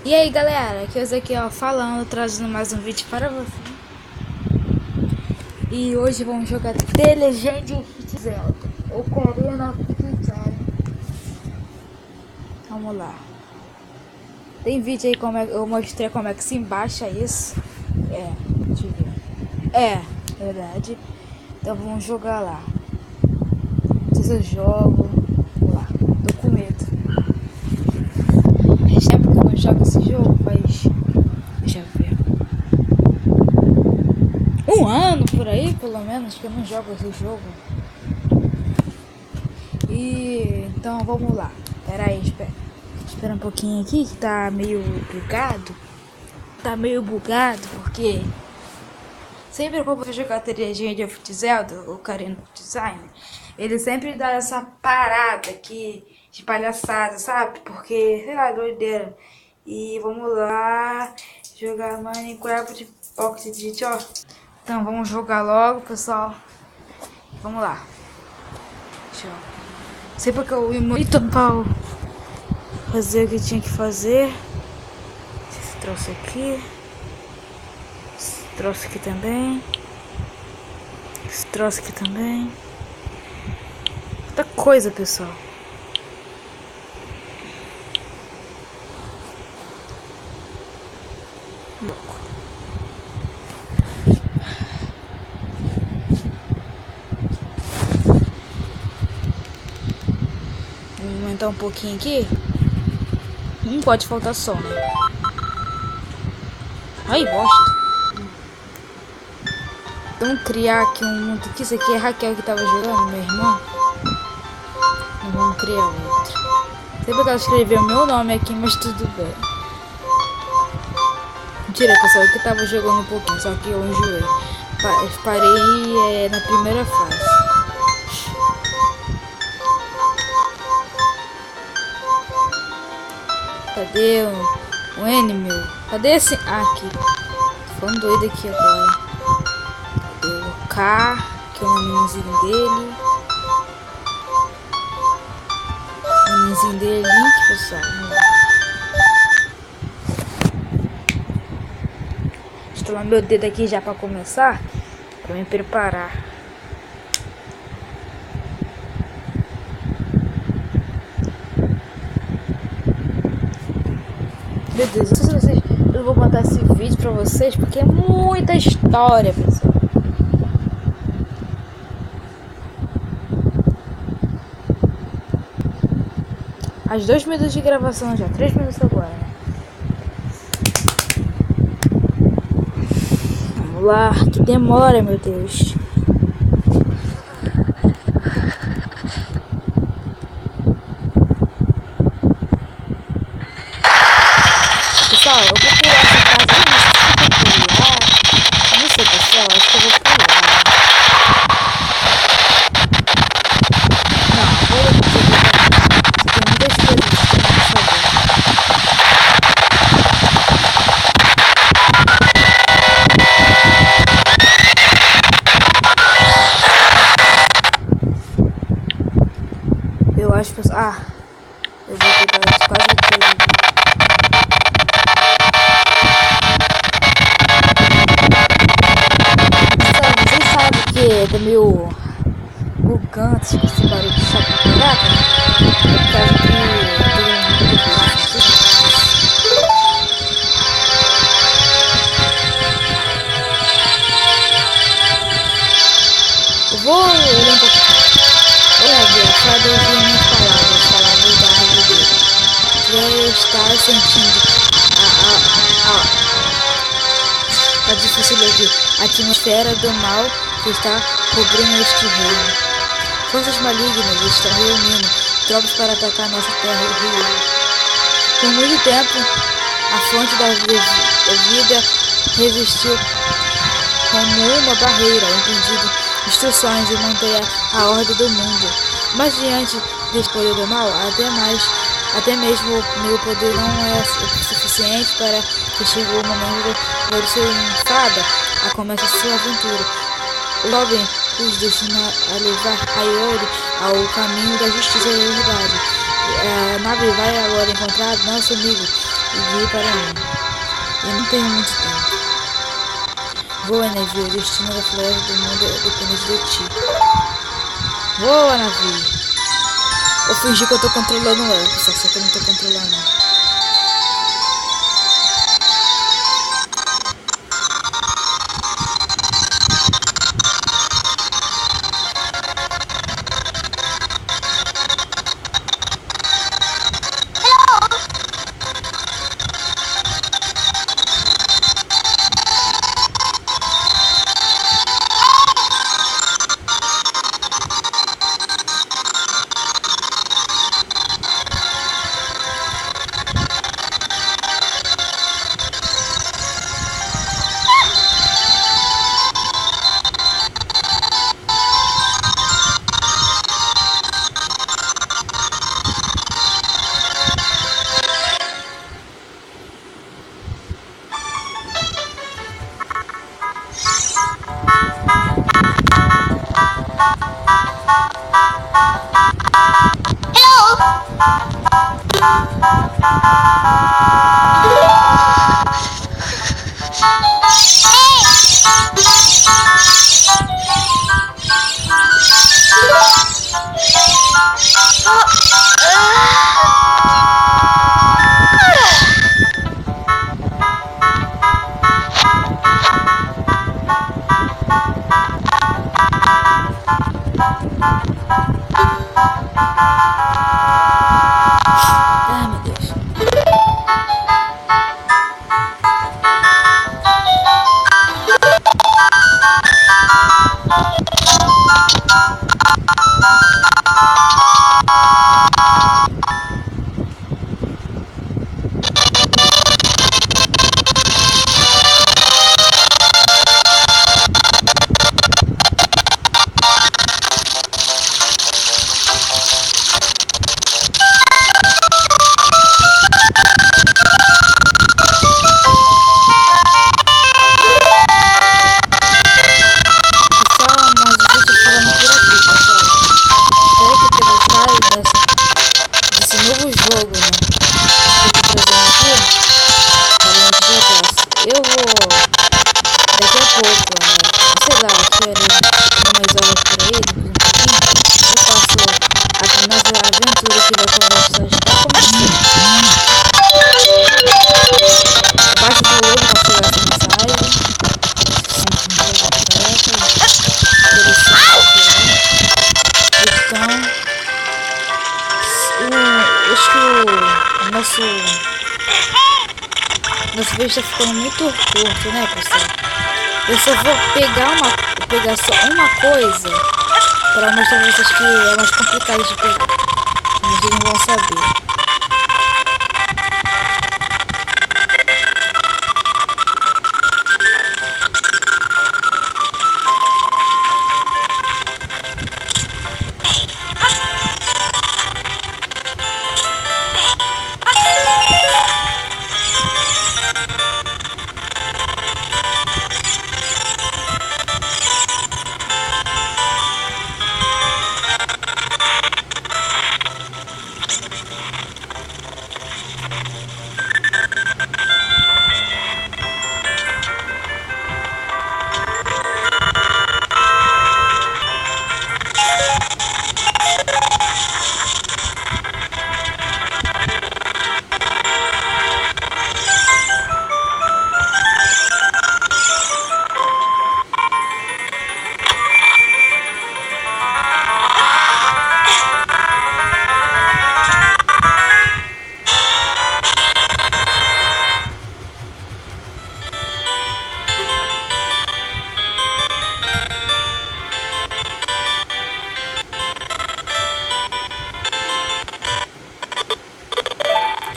E aí galera, aqui é o Ezequiel falando, trazendo mais um vídeo para você. E hoje vamos jogar The Legend of Zelda Ocarina of Time. Vamos lá. Tem vídeo aí como eu mostrei como é que se embaixa isso. Deixa eu ver. Verdade. Então vamos jogar lá. Não sei se eu jogo. Vamos lá, tô com medo. Faz tempo que eu não jogo esse jogo, faz... Deixa eu ver. Um ano por aí, pelo menos, que eu não jogo esse jogo. E então vamos lá. Pera aí, espera um pouquinho aqui que tá meio bugado. Tá meio bugado porque sempre que eu vou jogar The Legend of Zelda, o Ocarina of Time, ele sempre dá essa parada aqui de palhaçada, sabe? Porque, sei lá, doideira. E vamos lá jogar Minecraft Pocket Edition. Então vamos jogar logo, pessoal. Vamos lá. Deixa eu... Sempre que eu ia muito para fazer o que tinha que fazer. Esse troço aqui. Esse troço aqui também. Esse troço aqui também. Muita coisa, pessoal. Louco. Vou aumentar um pouquinho aqui. Não pode faltar som, né? Ai, bosta. Vamos criar aqui um mundo aqui. Isso aqui é a Raquel que tava jogando, meu irmão. Não vamos criar outro. Sempre que ela escreveu meu nome aqui, mas tudo bem. Mentira, pessoal, que tava jogando um pouquinho, só que eu enjoei. Parei na primeira fase. Cadê o N, meu? Cadê esse? Ah, aqui. Tô ficando doido aqui agora. Cadê o K, que é o nomezinho dele. O nomezinho dele, Link, pessoal. Instalar meu dedo aqui já pra começar, pra me preparar. Meu Deus, não sei se vocês... Eu vou botar esse vídeo pra vocês porque é muita história, pessoal. As 2 minutos de gravação já, 3 minutos agora, né? Vamos lá, que demora, meu Deus. Pessoal, eu vou pular essa casa. Não sei, pessoal, acho que eu vou pular. Não, vou tem muitas coisas que eu tenho que fazer. Eu acho que... eu vou pegar quase tudo aqui. Vocês sabem que é meio bugante esse barulho de chato caraca? Por causa eu vou olhar um pouquinho. Olha, engraçado, eu ouvi minhas palavras da árvore dele. Você está sentindo a difícil aqui, a atmosfera do mal que está cobrindo este reino. Forças malignas estão reunindo tropas para atacar nossa terra e rio. Por muito tempo, a fonte da vida resistiu como uma barreira, impedindo instruções e manter a ordem do mundo. Mas diante desse poder do mal, até mesmo o meu poder não é suficiente para que chegou o momento de ser enfada a começar sua aventura. Robin os destina a levar a Iori ao caminho da justiça e da verdade. A nave vai agora encontrar nosso amigo e guie para mim. Eu não tenho muito tempo. Voa, navio, o destino da floresta do mundo é dependente de ti. Voa, navio. Eu fingi que eu tô controlando ela, pessoal, só que eu não tô controlando ela. Ah, meu Deus. Eu vou daqui a pouco, sei lá, quero umas horas por aí, depois um pouquinho, eu faço a nossa aventura que vai começar, está começando. Abaixa o volume para chegar essa mensagem. Então, acho que o nosso vídeo está ficando muito curto, né, pessoal? Eu só vou pegar só uma coisa para mostrar pra vocês que é mais complicado de pegar. Vocês não vão saber.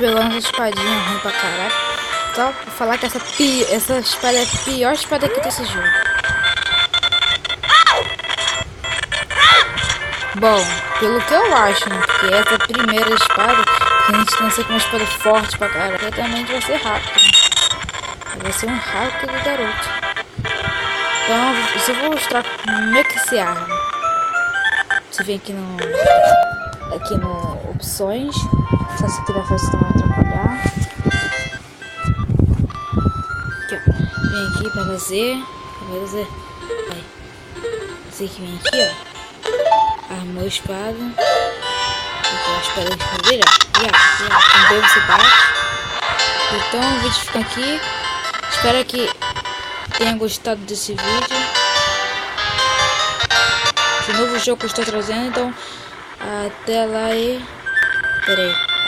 Pegando essa espadinha ruim pra caralho. Só pra falar que essa espada é a pior espada que desse jogo. Bom, pelo que eu acho, né? Porque essa primeira espada, que a gente tem que ser com uma espada forte pra caralho, certamente vai ser rápido. Né? Vai ser um rápido garoto. Então, eu vou mostrar como é que se arma. Você vem aqui no opções. Se você quiser fazer, não vai atrapalhar. vem aqui pra fazer. Vai. Esse aqui vem aqui, ó. Armou a espada. Aqui, a espada de vira. Também você bate. Então o vídeo fica aqui. Espero que tenha gostado desse vídeo. De novo jogo que eu estou trazendo. Então até lá e...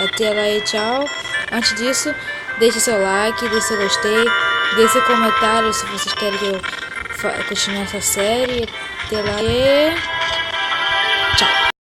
Até lá e tchau. Antes disso, deixe seu like, deixe seu gostei, deixe seu comentário se vocês querem que eu continue essa série. Até lá e... tchau.